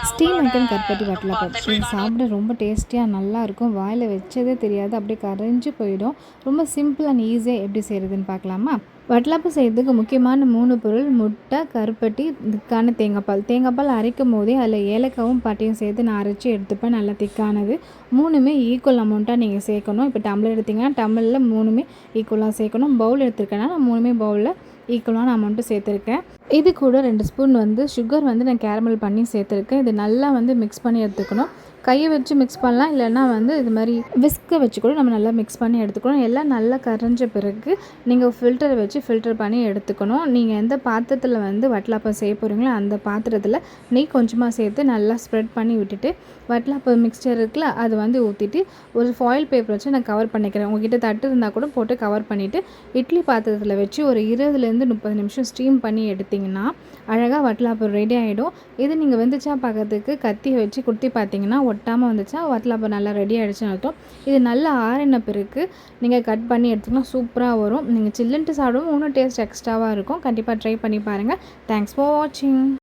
Steam மேக்கன் கருப்பட்டி வட்டலப்பம் இது சாப்பிட ரொம்ப டேஸ்டியாக நல்லாயிருக்கும். வாயில் வச்சதே தெரியாது, அப்படியே கரைஞ்சி போயிடும். ரொம்ப சிம்பிள் அண்ட் ஈஸியாக எப்படி செய்கிறதுன்னு பார்க்கலாமா? வட்டலப்பம் செய்கிறதுக்கு முக்கியமான 3 பொருள்: முட்டை, கருப்பட்டி, திக்கான தேங்காய்பால். தேங்காய்பால் அரைக்கும் போதே அதில் ஏலக்காவும் பட்டையும் சேர்த்து நான் அரைச்சி எடுத்துப்பேன். நல்லா திக்கானது. 3மே ஈக்குவல் அமௌண்ட்டாக நீங்கள் சேர்க்கணும். இப்போ டம்ளர் எடுத்திங்கன்னா டம்ளரில் 3மே ஈக்குவலாக சேர்க்கணும். பவுல் எடுத்துருக்கேன்னா நான் 3மே பவுலில் ஈக்குவலான அமௌண்ட்டு சேர்த்துருக்கேன். இது கூட 2 ஸ்பூன் சுகர் நான் கேரமல் பண்ணி சேர்த்துருக்கேன். இது நல்லா மிக்ஸ் பண்ணி எடுத்துக்கணும். கையை வச்சு மிக்ஸ் பண்ணலாம், இல்லைன்னா இது மாதிரி விஸ்கை வச்சு கூட நம்ம நல்லா மிக்ஸ் பண்ணி எடுத்துக்கணும். எல்லாம் நல்லா கரைஞ்ச பிறகு நீங்கள் ஃபில்டரை வச்சு ஃபில்டர் பண்ணி எடுத்துக்கணும். நீங்கள் எந்த பாத்திரத்தில் வட்டலப்பம் செய்ய போகிறீங்களோ அந்த பாத்திரத்தில் நெய் கொஞ்சமாக சேர்த்து நல்லா ஸ்ப்ரெட் பண்ணி விட்டுட்டு வட்டலப்பம் மிக்சர் இருக்குல்ல அது ஊற்றிட்டு ஒரு ஃபாயில் பேப்பர் வச்சு நான் கவர் பண்ணிக்கிறேன். உங்கள்கிட்ட தட்டு இருந்தால் கூட போட்டு கவர் பண்ணிவிட்டு இட்லி பாத்திரத்தில் வச்சு ஒரு 20லேருந்து 30 நிமிஷம் ஸ்டீம் பண்ணி எடுத்திங்கன்னா அழகாக வட்டலப்பம் ரெடி ஆகிடும். இது நீங்கள் வெந்துச்சா பார்க்கறதுக்கு கத்தியை வச்சு குத்தி பார்த்தீங்கன்னா ஒட்டாமல் வந்துச்சா வட்டலப்பம் நல்லா ரெடி ஆகிடுச்சுன்னு அர்த்தம். இது நல்லா ஆறின பிறகு நீங்கள் கட் பண்ணி எடுத்துக்கலாம். சூப்பராக வரும். நீங்கள் சில்லுன்ட்டு சாப்பிடுவோம், இன்னும் டேஸ்ட் எக்ஸ்ட்ராவாக இருக்கும். கண்டிப்பாக ட்ரை பண்ணி பாருங்கள். தேங்க்ஸ் ஃபார் வாட்சிங்.